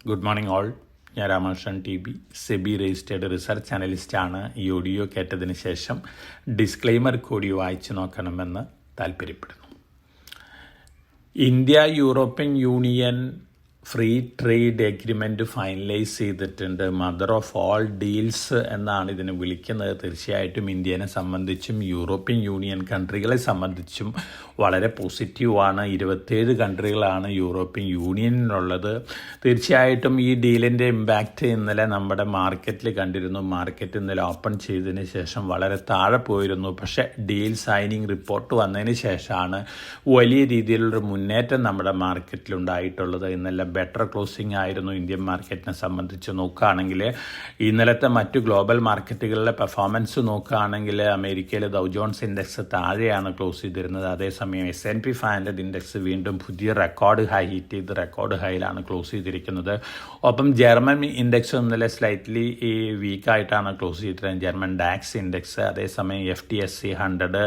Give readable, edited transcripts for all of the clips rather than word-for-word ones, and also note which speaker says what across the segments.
Speaker 1: Good morning all. ഞാൻ Ramakrishnan T B, SEBI registered research അനലിസ്റ്റാണ്. ഈ ഓഡിയോ കേട്ടതിന് ശേഷം ഡിസ്ക്ലെയിമർ കൂടി വായിച്ചു നോക്കണമെന്ന് താല്പര്യപ്പെടുന്നു. India European Union free trade agreement finalise ചെയ്തിട്ടുണ്ട്. മദർ ഓഫ് ഓൾ ഡീൽസ് എന്നാണ് ഇതിനെ വിളിക്കുന്നത്. തീർച്ചയായിട്ടും ഇന്ത്യനെ സംബന്ധിച്ചും യൂറോപ്യൻ യൂണിയൻ കൺട്രികളെ സംബന്ധിച്ചും വളരെ പോസിറ്റീവാണ്. 27 കൺട്രികളാണ് യൂറോപ്യൻ യൂണിയനിലുള്ളത്. തീർച്ചയായിട്ടും ഈ ഡീലിൻ്റെ ഇമ്പാക്റ്റ് ഇന്നലെ നമ്മുടെ മാർക്കറ്റിൽ കണ്ടിരുന്നു. മാർക്കറ്റ് ഇന്നലെ ഓപ്പൺ ചെയ്തതിന് ശേഷം വളരെ താഴെ പോയിരുന്നു. പക്ഷേ ഡീൽ സൈനിങ് റിപ്പോർട്ട് വന്നതിന് ശേഷമാണ് വലിയ രീതിയിലുള്ളൊരു മുന്നേറ്റം നമ്മുടെ മാർക്കറ്റിലുണ്ടായിട്ടുള്ളത്. ഇന്നലെ ബെറ്റർ ക്ലോസിംഗ് ആയിരുന്നു ഇന്ത്യൻ മാർക്കറ്റിനെ സംബന്ധിച്ച് നോക്കുകയാണെങ്കിൽ. ഇന്നലത്തെ മറ്റു ഗ്ലോബൽ മാർക്കറ്റുകളിലെ പെർഫോമൻസ് നോക്കുകയാണെങ്കിൽ അമേരിക്കയിൽ ഡൗ ജോൺസ് ഇൻഡെക്സ് താഴെയാണ് ക്ലോസ് ചെയ്തിരുന്നത്. അതേസമയം S&P 500 ഇൻഡെക്സ് വീണ്ടും പുതിയ റെക്കോർഡ് ഹൈ ഹിറ്റ് ചെയ്ത് റെക്കോർഡ് ഹൈയിലാണ് ക്ലോസ് ചെയ്തിരിക്കുന്നത്. ഒപ്പം ജർമ്മൻ ഇൻഡെക്സ് ഇന്നലെ സ്ലൈറ്റ്ലി വീക്കായിട്ടാണ് ക്ലോസ് ചെയ്തിരുന്നത്, ജർമ്മൻ ഡാക്സ് ഇൻഡെക്സ്. അതേസമയം FTSE 100,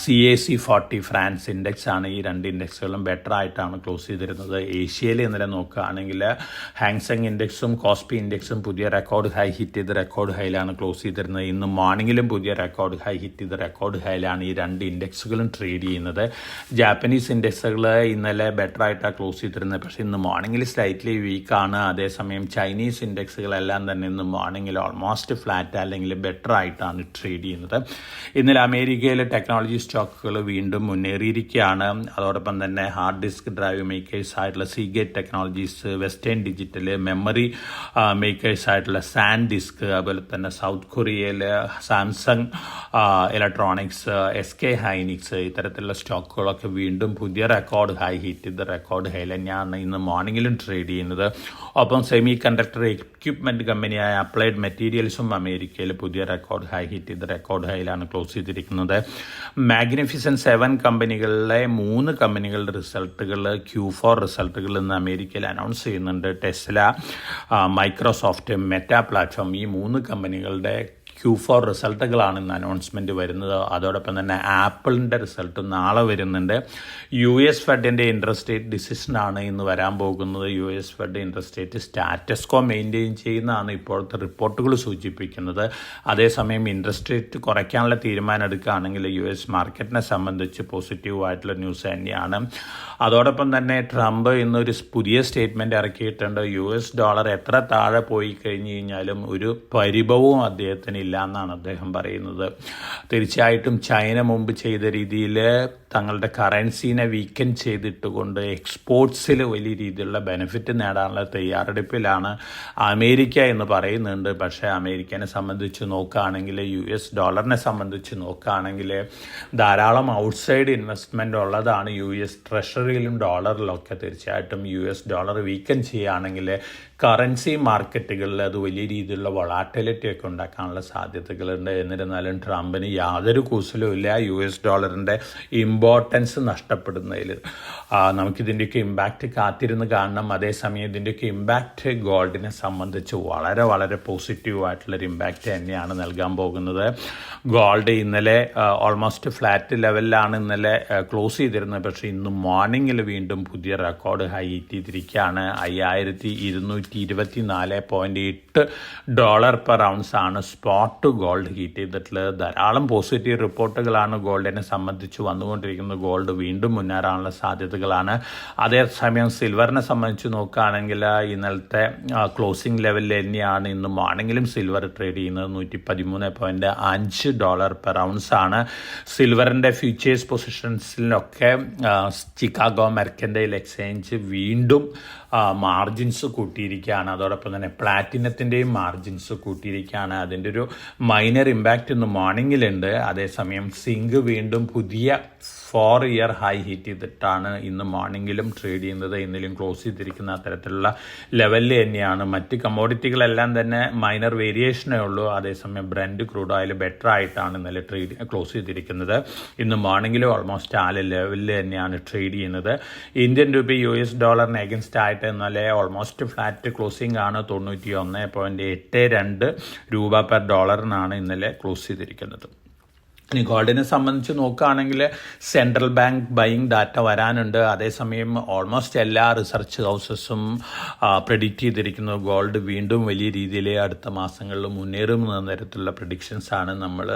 Speaker 1: CAC 40 ഫ്രാൻസ് ഇൻഡെക്സ് ആണ്. ഈ രണ്ട് ഇൻഡെക്സുകളും ബെറ്റർ ആയിട്ടാണ് ക്ലോസ് ചെയ്തിരുന്നത്. ഏഷ്യയിൽ ഇന്നലെ നോക്കുകയാണെങ്കിൽ ഹാങ്സെങ് ഇൻഡെക്സും കോസ്പി ഇൻഡെക്സും പുതിയ റെക്കോർഡ് ഹൈ ഹിറ്റ് ചെയ്ത് റെക്കോർഡ് ഹൈയിലാണ് ക്ലോസ് ചെയ്തിരുന്നത്. ഇന്ന് മോർണിംഗിലും പുതിയ റെക്കോർഡ് ഹൈ ഹിറ്റ് ചെയ്ത് റെക്കോർഡ് ഹൈയിലാണ് ഈ രണ്ട് ഇൻഡെക്സുകളും ട്രേഡ് ചെയ്യുന്നത്. ജാപ്പനീസ് ഇൻഡെക്സുകൾ ഇന്നലെ ബെറ്റർ ആയിട്ടാണ് ക്ലോസ് ചെയ്തിരുന്നത്, പക്ഷേ ഇന്ന് മോർണിംഗിൽ സ്ലൈറ്റ്ലി വീക്കാണ്. അതേസമയം ചൈനീസ് ഇൻഡെക്സുകളെല്ലാം തന്നെ ഇന്ന് മോർണിംഗിൽ ഓൾമോസ്റ്റ് ഫ്ലാറ്റ് അല്ലെങ്കിൽ ബെറ്റർ ആയിട്ടാണ് ട്രേഡ് ചെയ്യുന്നത്. ഇന്നലെ അമേരിക്കയിലെ ടെക്നോളജി സ്റ്റോക്കുകൾ വീണ്ടും മുന്നേറിയിരിക്കുകയാണ്. അതോടൊപ്പം തന്നെ ഹാർഡ് ഡിസ്ക് ഡ്രൈവ് മേക്കേഴ്സ് ആയിട്ടുള്ള Seagate technologies, western digital, memory makers ആയിട്ടുള്ള സാൻഡ് ഡിസ്ക്, അതുപോലെ തന്നെ സൗത്ത് കൊറിയയിൽ സാംസങ് ഇലക്ട്രോണിക്സ്, SK ഹൈനിക്സ്, ഇത്തരത്തിലുള്ള സ്റ്റോക്കുകളൊക്കെ വീണ്ടും പുതിയ റെക്കോർഡ് ഹൈ ഹിറ്റ് ചെയ്ത് റെക്കോർഡ് ഹൈയിൽ തന്നെയാണ് ഇന്ന് മോർണിംഗിലും ട്രേഡ് ചെയ്യുന്നത്. ഒപ്പം സെമി കണ്ടക്ടർ എക്യുപ്മെൻറ്റ് കമ്പനിയായ അപ്ലൈഡ് മെറ്റീരിയൽസും അമേരിക്കയിൽ പുതിയ റെക്കോർഡ് ഹൈ ഹിറ്റ് ചെയ്ത് റെക്കോർഡ് ഹൈയിലാണ് ക്ലോസ് ചെയ്തിരിക്കുന്നത്. മാഗ്നിഫിസൻറ്റ് 7 കമ്പനികളിലെ 3 കമ്പനികളുടെ റിസൾട്ടുകൾ, Q4 റിസൾട്ടുകൾ ഇന്ന് അമേരിക്കയിൽ അനൗൺസ് ചെയ്യുന്നുണ്ട്. ടെസ്ല, മൈക്രോസോഫ്റ്റ്, മെറ്റ പ്ലാറ്റ്ഫോം, ഈ 3 കമ്പനികളുടെ Q4 റിസൾട്ടുകളാണ് ഇന്ന് അനൗൺസ്മെൻറ്റ് വരുന്നത്. അതോടൊപ്പം തന്നെ ആപ്പിളിൻ്റെ റിസൾട്ട് നാളെ വരുന്നുണ്ട്. US ഫെഡിൻ്റെ ഇൻട്രസ്റ്റ് റേറ്റ് ഡിസിഷനാണ് ഇന്ന് വരാൻ പോകുന്നത്. US fed interest rate status quo maintain ചെയ്യുന്നതാണ് ഇപ്പോഴത്തെ റിപ്പോർട്ടുകൾ സൂചിപ്പിക്കുന്നത്. അതേസമയം ഇൻട്രസ്റ്റ് റേറ്റ് കുറയ്ക്കാനുള്ള തീരുമാനം എടുക്കുകയാണെങ്കിൽ US മാർക്കറ്റിനെ സംബന്ധിച്ച് പോസിറ്റീവായിട്ടുള്ള ന്യൂസ് തന്നെയാണ്. അതോടൊപ്പം തന്നെ ട്രംപ് ഇന്നൊരു പുതിയ സ്റ്റേറ്റ്മെൻറ്റ് ഇറക്കിയിട്ടുണ്ട്. US ഡോളർ എത്ര താഴെ പോയി കഴിഞ്ഞ് കഴിഞ്ഞാലും ഒരു പരിഭവവും അദ്ദേഹത്തിന് ഇല്ല എന്നാണ് അദ്ദേഹം പറയുന്നത്. തീർച്ചയായിട്ടും ചൈന മുമ്പ് ചെയ്ത രീതിയിൽ തങ്ങളുടെ കറൻസീനെ വീക്കൻ ചെയ്തിട്ടുകൊണ്ട് എക്സ്പോർട്സിൽ വലിയ രീതിയിലുള്ള ബെനിഫിറ്റ് നേടാനുള്ള തയ്യാറെടുപ്പിലാണ് അമേരിക്ക എന്ന് പറയുന്നുണ്ട്. പക്ഷേ അമേരിക്കനെ സംബന്ധിച്ച് നോക്കുകയാണെങ്കിൽ, US ഡോളറിനെ സംബന്ധിച്ച് നോക്കുകയാണെങ്കിൽ ധാരാളം ഔട്ട്സൈഡ് ഇൻവെസ്റ്റ്മെൻ്റ് ഉള്ളതാണ് US ട്രഷറിയിലും ഡോളറിലൊക്കെ. തീർച്ചയായിട്ടും US ഡോളർ വീക്കൻ ചെയ്യുകയാണെങ്കിൽ കറൻസി മാർക്കറ്റുകളിൽ അത് വലിയ രീതിയിലുള്ള വൊളാറ്റിലിറ്റി ഒക്കെ ഉണ്ടാക്കാനുള്ള സാധ്യതകളുണ്ട്. എന്നിരുന്നാലും ട്രംപിന് യാതൊരു കൂസലും ഇല്ല US ഡോളറിൻ്റെ ഇമ്പോർട്ടൻസ് നഷ്ടപ്പെടുന്നതിൽ. നമുക്കിതിൻ്റെയൊക്കെ ഇമ്പാക്റ്റ് കാത്തിരുന്ന് കാണണം. അതേസമയം ഇതിൻ്റെയൊക്കെ ഇമ്പാക്റ്റ് ഗോൾഡിനെ സംബന്ധിച്ച് വളരെ വളരെ പോസിറ്റീവായിട്ടുള്ളൊരു ഇമ്പാക്റ്റ് തന്നെയാണ് നൽകാൻ പോകുന്നത്. ഗോൾഡ് ഇന്നലെ ഓൾമോസ്റ്റ് ഫ്ലാറ്റ് ലെവലിലാണ് ഇന്നലെ ക്ലോസ് ചെയ്തിരുന്നത്. പക്ഷേ ഇന്ന് മോർണിംഗിൽ വീണ്ടും പുതിയ റെക്കോർഡ് ഹൈ എത്തിയിരിക്കുകയാണ്. 5224.8 പെർ ഔൺസ് ആണ് സ്പോട്ട് ഗോൾഡ് ഹീറ്റ് ചെയ്തിട്ടുള്ളത്. ധാരാളം പോസിറ്റീവ് റിപ്പോർട്ടുകളാണ് ഗോൾഡിനെ സംബന്ധിച്ച് വന്നുകൊണ്ടിരിക്കുന്നത്. ഗോൾഡ് വീണ്ടും മുന്നേറാനുള്ള സാധ്യതകളാണ്. അതേസമയം സിൽവറിനെ സംബന്ധിച്ച് നോക്കുകയാണെങ്കിൽ ഇന്നലത്തെ ക്ലോസിംഗ് ലെവലിൽ തന്നെയാണ് ഇന്ന് മോർണിംഗിലും സിൽവർ ട്രേഡ് ചെയ്യുന്നത്. $113.5 പെർ ഔൺസ് ആണ്. സിൽവറിൻ്റെ ഫ്യൂച്ചേഴ്സ് പൊസിഷൻസിലൊക്കെ ചിക്കാഗോ മെർക്കൻറ്റൈൽ എക്സ്ചേഞ്ച് വീണ്ടും മാർജിൻസ് കൂട്ടിയിരിക്കുകയാണ്. അതോടൊപ്പം തന്നെ പ്ലാറ്റിനത്തിൻ്റെയും മാർജിൻസ് കൂട്ടിയിരിക്കുകയാണ്. അതിൻ്റെ ഒരു മൈനർ ഇമ്പാക്റ്റ് ഇന്ന് മോർണിംഗിലുണ്ട്. അതേസമയം സിങ്ക് വീണ്ടും പുതിയ 4 ഇയർ ഹൈ ഹിറ്റ് ചെയ്തിട്ടാണ് ഇന്ന് മോർണിംഗിലും ട്രേഡ് ചെയ്യുന്നത്. ഇന്നലെയും ക്ലോസ് ചെയ്തിരിക്കുന്ന അത്തരത്തിലുള്ള ലെവലിൽ തന്നെയാണ്. മറ്റ് കമ്മോഡിറ്റികളെല്ലാം തന്നെ മൈനർ വേരിയേഷനേ ഉള്ളൂ. അതേസമയം ബ്രന്റ് ക്രൂഡ് ഓയിൽ ബെറ്റർ ആയിട്ടാണ് ഇന്നലെ ക്ലോസ് ചെയ്തിരിക്കുന്നത്. ഇന്ന് മോർണിംഗിലും ഓൾമോസ്റ്റ് ആ ലെവലിൽ തന്നെയാണ് ട്രേഡ് ചെയ്യുന്നത്. ഇന്ത്യൻ രൂപ US ഡോളറിന് എഗൻസ്റ്റ് ആയിട്ട് ഇന്നലെ ഓൾമോസ്റ്റ് ഫ്ലാറ്റ് ക്ലോസിംഗ് ആണ്. 91.82 രൂപ പെർ ഡോളറിനാണ് ഇന്നലെ ക്ലോസ് ചെയ്തിരിക്കുന്നത്. ഇനി ഗോൾഡിനെ സംബന്ധിച്ച് നോക്കുകയാണെങ്കിൽ സെൻട്രൽ ബാങ്ക് ബൈയിങ് ഡാറ്റ വരാനുണ്ട്. അതേസമയം ഓൾമോസ്റ്റ് എല്ലാ റിസർച്ച് ഹൗസസും പ്രെഡിക്റ്റ് ചെയ്തിരിക്കുന്നത് ഗോൾഡ് വീണ്ടും വലിയ രീതിയിൽ അടുത്ത മാസങ്ങളിൽ മുന്നേറുമെന്ന തരത്തിലുള്ള പ്രഡിക്ഷൻസാണ്. നമ്മൾ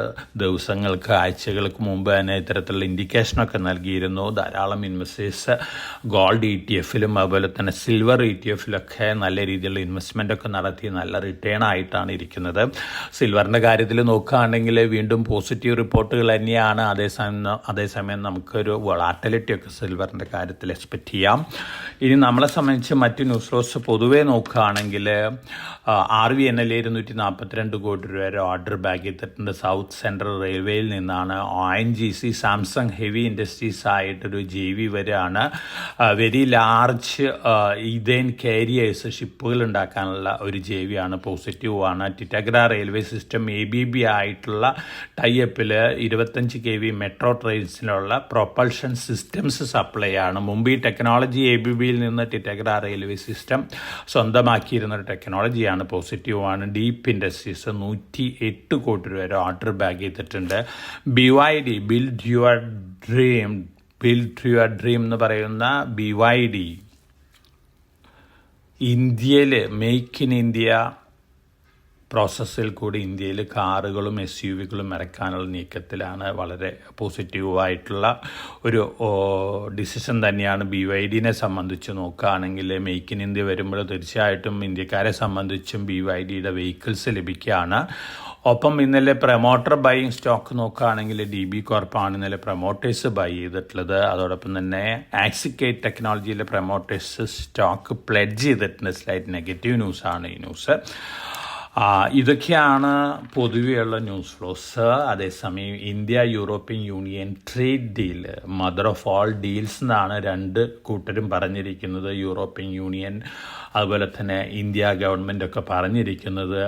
Speaker 1: ദിവസങ്ങൾക്ക് ആഴ്ചകൾക്ക് മുമ്പ് തന്നെ ഇത്തരത്തിലുള്ള ഇൻഡിക്കേഷനൊക്കെ നൽകിയിരുന്നു. ധാരാളം ഇൻവെസ്റ്റേഴ്സ് ഗോൾഡ് ETF-ലും അതുപോലെ തന്നെ സിൽവർ ETF-ലൊക്കെ നല്ല രീതിയിലുള്ള ഇൻവെസ്റ്റ്മെൻ്റൊക്കെ നടത്തി നല്ല റിട്ടേൺ ആയിട്ടാണ് ഇരിക്കുന്നത്. സിൽവറിൻ്റെ കാര്യത്തിൽ നോക്കുകയാണെങ്കിൽ വീണ്ടും പോസിറ്റീവ് റിപ്പോർട്ടുകൾ തന്നെയാണ്. അതേസമയം നമുക്കൊരു വൊളാറ്റിലിറ്റി ഒക്കെ സിൽവറിൻ്റെ കാര്യത്തിൽ എക്സ്പെക്റ്റ് ചെയ്യാം. ഇനി നമ്മളെ സംബന്ധിച്ച് മറ്റ് ന്യൂസ് ഫ്ലോസ് പൊതുവേ നോക്കുകയാണെങ്കിൽ RVNL 242 കോടി രൂപ വരെ ഓർഡർ ബാക്ക് ചെയ്തിട്ടുണ്ട്. സൗത്ത് സെൻട്രൽ റെയിൽവേയിൽ നിന്നാണ്. ONGC സാംസങ് ഹെവി ഇൻഡസ്ട്രീസ് ആയിട്ടൊരു JV വരെയാണ്. വെരി ലാർജ് ഇതേൻ കാരിയേഴ്സ് ഷിപ്പുകൾ ഉണ്ടാക്കാനുള്ള ഒരു JV ആണ്. പോസിറ്റീവാണ്. ടിറ്റഗ്ര റെയിൽവേ സിസ്റ്റം ABB ആയിട്ടുള്ള ടൈപ്പിൽ 25 kV മെട്രോ ട്രെയിൻസിനുള്ള പ്രൊപ്പൽഷൻ സിസ്റ്റംസ് സപ്ലൈ ആണ്. മുമ്പ് ഈ ടെക്നോളജി ABBയിൽ നിന്ന് ടിറ്റഗ്ര റെയിൽവേ സിസ്റ്റം സ്വന്തമാക്കിയിരുന്ന ഒരു ടെക്നോളജിയാണ്. പോസിറ്റീവാണ്. ഡീപ്പ് ഇൻഡസ്ട്രീസ് 108 കോടി രൂപ വരെ ഓർഡർ ബാക്ക് ചെയ്തിട്ടുണ്ട്. BYD ബിൽഡ് യുവർ ഡ്രീം എന്ന് പറയുന്ന BYD ഇന്ത്യയിൽ മേക്ക് ഇൻ ഇന്ത്യ പ്രോസസ്സിൽ കൂടി ഇന്ത്യയിൽ കാറുകളും SUVകളും ഇറക്കാനുള്ള നീക്കത്തിലാണ്. വളരെ പോസിറ്റീവായിട്ടുള്ള ഒരു ഡിസിഷൻ തന്നെയാണ്. BYDനെ സംബന്ധിച്ച് നോക്കുകയാണെങ്കിൽ മേക്ക് ഇൻ ഇന്ത്യ വരുമ്പോൾ തീർച്ചയായിട്ടും ഇന്ത്യക്കാരെ സംബന്ധിച്ചും BYDയുടെ വെഹിക്കിൾസ് ലഭിക്കുകയാണ്. ഒപ്പം ഇന്നലെ പ്രൊമോട്ടർ ബൈയിങ് സ്റ്റോക്ക് നോക്കുകയാണെങ്കിൽ DB കോർപ്പാണ് ഇന്നലെ പ്രൊമോട്ടേഴ്സ് ബൈ ചെയ്തിട്ടുള്ളത്. അതോടൊപ്പം തന്നെ ആക്സിക്കേറ്റ് ടെക്നോളജിയിലെ പ്രൊമോട്ടേഴ്സ് സ്റ്റോക്ക് പ്ലെഡ്ജ് ചെയ്തിട്ടുണ്ട്. സ്ലൈറ്റ് നെഗറ്റീവ് ന്യൂസാണ് ഈ ന്യൂസ്. ഇതൊക്കെയാണ് പൊതുവെയുള്ള ന്യൂസ് ഫ്ലോസ്. അതേസമയം India European union trade deal mother of all deals എന്നാണ് രണ്ട് കൂട്ടരും പറഞ്ഞിരിക്കുന്നത്. യൂറോപ്യൻ യൂണിയൻ അതുപോലെ തന്നെ ഇന്ത്യ ഗവൺമെൻറ് ഒക്കെ പറഞ്ഞിരിക്കുന്നത്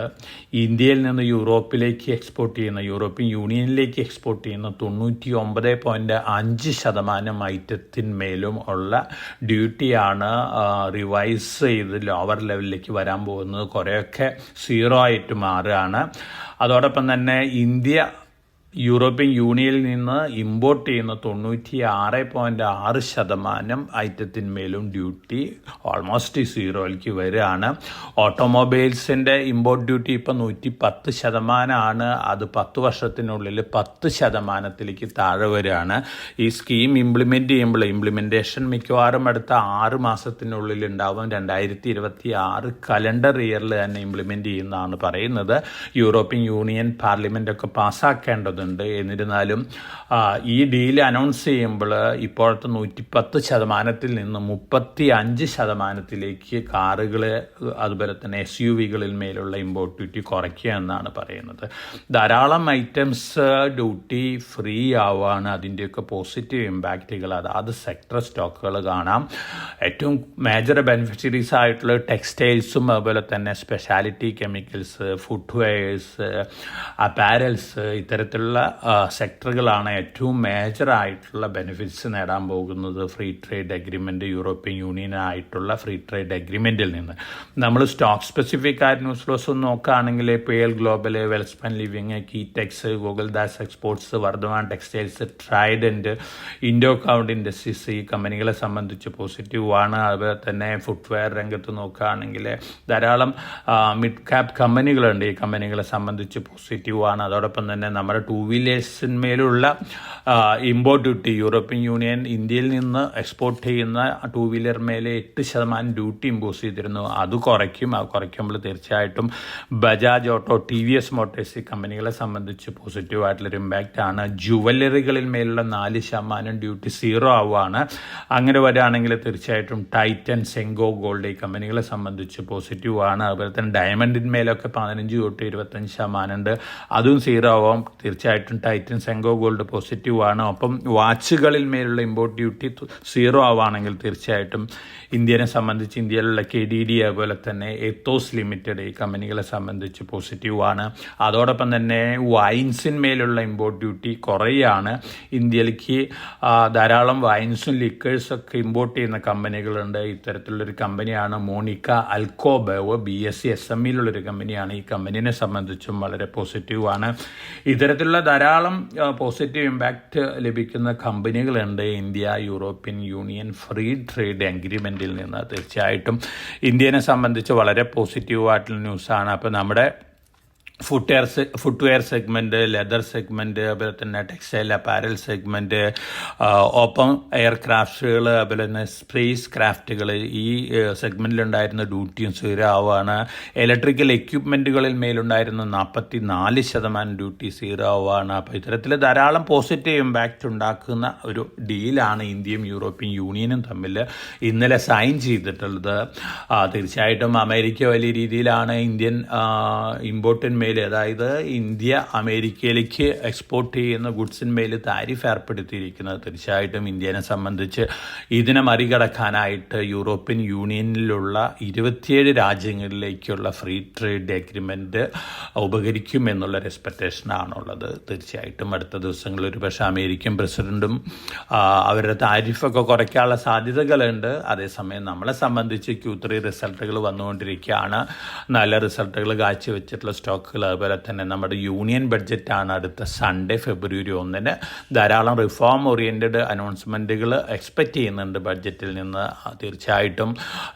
Speaker 1: ഇന്ത്യയിൽ നിന്ന് യൂറോപ്പിലേക്ക് എക്സ്പോർട്ട് ചെയ്യുന്ന യൂറോപ്യൻ യൂണിയനിലേക്ക് എക്സ്പോർട്ട് ചെയ്യുന്ന 99.5% ഐറ്റത്തിന്മേലും ഉള്ള ഡ്യൂട്ടിയാണ് റിവൈസ് ചെയ്ത് ലോവർ ലെവലിലേക്ക് വരാൻ പോകുന്നത്. കുറേയൊക്കെ സീറോ ആയിട്ട് മാറുകയാണ്. അതോടൊപ്പം തന്നെ ഇന്ത്യ യൂറോപ്യൻ യൂണിയനിൽ നിന്ന് ഇമ്പോർട്ട് ചെയ്യുന്ന 96.6% ഐറ്റത്തിന്മേലും ഡ്യൂട്ടി ഓൾമോസ്റ്റ് സീറോയിലേക്ക് വരികയാണ്. ഓട്ടോമൊബൈൽസിൻ്റെ ഇമ്പോർട്ട് ഡ്യൂട്ടി ഇപ്പം 110% അത് 10 വർഷത്തിനുള്ളിൽ 10%ത്തിലേക്ക് താഴെ വരികയാണ്. ഈ സ്കീം ഇംപ്ലിമെൻറ്റേഷൻ മിക്കവാറും അടുത്ത 6 മാസത്തിനുള്ളിൽ ഉണ്ടാവും. 2026 കലണ്ടർ ഇയറിൽ തന്നെ ഇംപ്ലിമെൻറ്റ് ചെയ്യുന്നതാണ് പറയുന്നത്. യൂറോപ്യൻ യൂണിയൻ പാർലമെൻറ്റൊക്കെ പാസ്സാക്കേണ്ടത്. എന്നിരുന്നാലും ഈ ഡീൽ അനൗൺസ് ചെയ്യുമ്പോൾ ഇപ്പോഴത്തെ 110%-ൽ നിന്ന് 35%-ത്തിലേക്ക് കാറുകൾ അതുപോലെ തന്നെ SUVകളിൽ മേലുള്ള ഇമ്പോർട്ട് ഡ്യൂട്ടി കുറയ്ക്കുക എന്നാണ് പറയുന്നത്. ധാരാളം ഐറ്റംസ് ഡ്യൂട്ടി ഫ്രീ ആവുകയാണ്. അതിൻ്റെയൊക്കെ പോസിറ്റീവ് ഇമ്പാക്റ്റുകൾ അതാത് സെക്ടർ സ്റ്റോക്കുകൾ കാണാം. ഏറ്റവും മേജർ ബെനിഫിഷ്യറീസ് ആയിട്ടുള്ള ടെക്സ്റ്റൈൽസും അതുപോലെ തന്നെ സ്പെഷ്യാലിറ്റി കെമിക്കൽസ്, ഫുട്വെയർസ്, അപ്പാരൽസ് ഇത്തരത്തിലുള്ള സെക്ടറുകളാണ് ഏറ്റവും മേജറായിട്ടുള്ള ബെനിഫിറ്റ്സ് നേടാൻ പോകുന്നത് ഫ്രീ ട്രേഡ് അഗ്രിമെൻറ്റ് യൂറോപ്യൻ യൂണിയനായിട്ടുള്ള ഫ്രീ ട്രേഡ് അഗ്രിമെൻറ്റിൽ നിന്ന്. നമ്മൾ സ്റ്റോക്ക് സ്പെസിഫിക് ആയിട്ട് ന്യൂസ് ഫ്ലോസ് ഒന്ന് നോക്കുകയാണെങ്കിൽ PL Global, Welspun Living, Kitex, Gokaldas Exports, Vardhman Textiles, Trident, Indo Count Industries ഈ കമ്പനികളെ സംബന്ധിച്ച് പോസിറ്റീവാണ്. അതുപോലെ തന്നെ ഫുട്വെയർ രംഗത്ത് നോക്കുകയാണെങ്കിൽ ധാരാളം മിഡ് ക്യാപ് കമ്പനികളുണ്ട്. ഈ കമ്പനികളെ സംബന്ധിച്ച് പോസിറ്റീവാണ്. അതോടൊപ്പം തന്നെ നമ്മുടെ 2 വീലേഴ്സിന്മേലുള്ള ഇമ്പോർട്ട് ഡ്യൂട്ടി യൂറോപ്യൻ യൂണിയൻ ഇന്ത്യയിൽ നിന്ന് എക്സ്പോർട്ട് ചെയ്യുന്ന 2 വീലർ മേലെ 8% ഡ്യൂട്ടി ഇമ്പോസ് ചെയ്തിരുന്നു. അത് കുറയ്ക്കും. അത് കുറയ്ക്കുമ്പോൾ തീർച്ചയായിട്ടും ബജാജ് ഓട്ടോ, TVS മോട്ടോഴ്സ് ഈ കമ്പനികളെ സംബന്ധിച്ച് പോസിറ്റീവായിട്ടുള്ളൊരു ഇമ്പാക്റ്റാണ്. ജുവല്ലറികളിൽ മേലുള്ള 4% ഡ്യൂട്ടി സീറോ ആവുകയാണ്. അങ്ങനെ വരികയാണെങ്കിൽ തീർച്ചയായിട്ടും ടൈറ്റൻ, സെങ്കോ ഗോൾഡ് ഈ കമ്പനികളെ സംബന്ധിച്ച് പോസിറ്റീവാണ്. അതുപോലെ തന്നെ ഡയമണ്ടിന്മേലൊക്കെ 15-25% ഉണ്ട്. അതും സീറോ ആവാം. തീർച്ചയായിട്ടും ടൈറ്റൻ, സെങ്കോ ഗോൾഡ് പോസിറ്റീവാണ്. ഒപ്പം വാച്ചുകളിൽ മേലുള്ള ഇമ്പോർട്ട് ഡ്യൂട്ടി സീറോ ആവുകയാണെങ്കിൽ തീർച്ചയായിട്ടും ഇന്ത്യനെ സംബന്ധിച്ച് ഇന്ത്യയിലുള്ള KDD അതുപോലെ തന്നെ എത്തോസ് ലിമിറ്റഡ് ഈ കമ്പനികളെ സംബന്ധിച്ച് പോസിറ്റീവാണ്. അതോടൊപ്പം തന്നെ വൈൻസിന്മേലുള്ള ഇമ്പോർട്ട് ഡ്യൂട്ടി കുറയാണ്. ഇന്ത്യയിലേക്ക് ധാരാളം വൈൻസും ലിക്കേഴ്സൊക്കെ ഇമ്പോർട്ട് ചെയ്യുന്ന കമ്പനികളുണ്ട്. ഇത്തരത്തിലുള്ളൊരു കമ്പനിയാണ് മോണിക്ക അൽക്കോബേവ്, BSE SMEയിലുള്ളൊരു കമ്പനിയാണ്. ഈ കമ്പനിയെ സംബന്ധിച്ചും വളരെ പോസിറ്റീവാണ്. ഇത്തരത്തിലുള്ള ഇത്തരത്തിലുള്ള ധാരാളം പോസിറ്റീവ് ഇമ്പാക്റ്റ് ലഭിക്കുന്ന കമ്പനികളുണ്ട് India European Union free trade അഗ്രിമെൻറ്റിൽ നിന്ന്. തീർച്ചയായിട്ടും ഇന്ത്യനെ സംബന്ധിച്ച് വളരെ പോസിറ്റീവായിട്ടുള്ള ന്യൂസാണ്. അപ്പോൾ നമ്മുടെ ഫുട്വെയർ സെഗ്മെൻറ്റ്, ലെതർ സെഗ്മെൻറ്റ്, അതുപോലെ തന്നെ ടെക്സ്റ്റൈൽ അപ്പാരൽ സെഗ്മെൻറ്റ്, ഓപ്പൺ എയർക്രാഫ്റ്റുകൾ, അതുപോലെ തന്നെ സ്പേസ് ക്രാഫ്റ്റുകൾ, ഈ സെഗ്മെൻറ്റിലുണ്ടായിരുന്ന ഡ്യൂട്ടിയും സീറോ ആവുകയാണ്. ഇലക്ട്രിക്കൽ എക്യുപ്മെൻറ്റുകളിൽ മേലുണ്ടായിരുന്ന 44% ഡ്യൂട്ടി സീറോ ആവുകയാണ്. അപ്പോൾ ഇത്തരത്തിൽ ധാരാളം പോസിറ്റീവ് ഇമ്പാക്റ്റ് ഉണ്ടാക്കുന്ന ഒരു ഡീലാണ് ഇന്ത്യയും യൂറോപ്യൻ യൂണിയനും തമ്മിൽ ഇന്നലെ സൈൻ ചെയ്തിട്ടുള്ളത്. തീർച്ചയായിട്ടും അമേരിക്ക വലിയ രീതിയിലാണ് ഇന്ത്യൻ ഇമ്പോർട്ടിന്മേൽ, അതായത് ഇന്ത്യ അമേരിക്കയിലേക്ക് എക്സ്പോർട്ട് ചെയ്യുന്ന ഗുഡ്സിന്മേൽ താരിഫ് ഏർപ്പെടുത്തിയിരിക്കുന്നത്. തീർച്ചയായിട്ടും ഇന്ത്യനെ സംബന്ധിച്ച് ഇതിനെ മറികടക്കാനായിട്ട് യൂറോപ്യൻ യൂണിയനിലുള്ള 27 രാജ്യങ്ങളിലേക്കുള്ള ഫ്രീ ട്രേഡ് അഗ്രിമെൻറ്റ് ഉപകരിക്കും എന്നുള്ളൊരു എക്സ്പെക്റ്റേഷനാണുള്ളത്. തീർച്ചയായിട്ടും അടുത്ത ദിവസങ്ങളിൽ ഒരു പക്ഷേ അമേരിക്കൻ പ്രസിഡൻറ്റും അവരുടെ താരിഫൊക്കെ കുറയ്ക്കാനുള്ള സാധ്യതകളുണ്ട്. അതേസമയം നമ്മളെ സംബന്ധിച്ച് Q3 റിസൾട്ടുകൾ വന്നുകൊണ്ടിരിക്കുകയാണ്. നല്ല റിസൾട്ടുകൾ കാഴ്ചവെച്ചിട്ടുള്ള സ്റ്റോക്കുകൾ, അതുപോലെ തന്നെ നമ്മുടെ യൂണിയൻ ബഡ്ജറ്റാണ് അടുത്ത സൺഡേ February 1. ധാരാളം റിഫോം ഓറിയൻറ്റഡ് അനൗൺസ്മെൻറ്റുകൾ എക്സ്പെക്റ്റ് ചെയ്യുന്നുണ്ട് ബഡ്ജറ്റിൽ നിന്ന്. തീർച്ചയായിട്ടും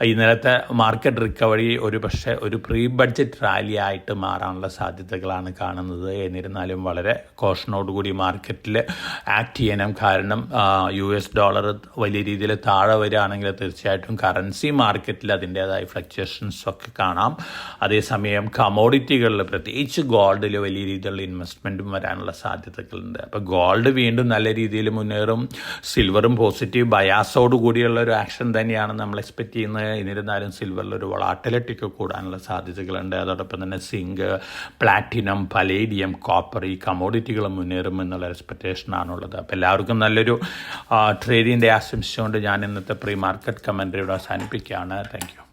Speaker 1: ഇന്നലത്തെ മാർക്കറ്റ് റിക്കവറി ഒരു പക്ഷേ ഒരു പ്രീ ബഡ്ജറ്റ് റാലി ആയിട്ട് മാറാനുള്ള സാധ്യതകളാണ് കാണുന്നത്. എന്നിരുന്നാലും വളരെ കോഷനോടുകൂടി മാർക്കറ്റിൽ ആക്ട് ചെയ്യണം. കാരണം US ഡോളർ വലിയ രീതിയിൽ താഴെ വരികയാണെങ്കിൽ തീർച്ചയായിട്ടും കറൻസി മാർക്കറ്റിൽ അതിൻ്റേതായ ഫ്ലക്ച്വേഷൻസ് ഒക്കെ കാണാം. അതേസമയം കമോഡിറ്റികളിൽ പ്രത്യേകിച്ച് ഗോൾഡിൽ വലിയ രീതിയിലുള്ള ഇൻവെസ്റ്റ്മെൻറ്റും വരാനുള്ള സാധ്യതകളുണ്ട്. അപ്പോൾ ഗോൾഡ് വീണ്ടും നല്ല രീതിയിൽ മുന്നേറും. സിൽവറും പോസിറ്റീവ് ബയാസോട് കൂടിയുള്ള ഒരു ആക്ഷൻ തന്നെയാണ് നമ്മൾ എക്സ്പെക്റ്റ് ചെയ്യുന്നത്. എന്നിരുന്നാലും സിൽവറിലൊരു വളാട്ടിലിറ്റിക്ക് കൂടാനുള്ള സാധ്യതകളുണ്ട്. അതോടൊപ്പം തന്നെ സിങ്ക്, പ്ലാറ്റിനം, പലേഡിയം, കോപ്പർ, ഈ കമോഡിറ്റികൾ മുന്നേറും എന്നുള്ള എക്സ്പെക്റ്റേഷനാണുള്ളത്. അപ്പോൾ എല്ലാവർക്കും നല്ലൊരു ട്രേഡിൻ്റെ ആശംസിച്ചുകൊണ്ട് ഞാൻ ഇന്നത്തെ പ്രീ മാർക്കറ്റ് കമൻട്രിയോട് അവസാനിപ്പിക്കുകയാണ്. Thank you.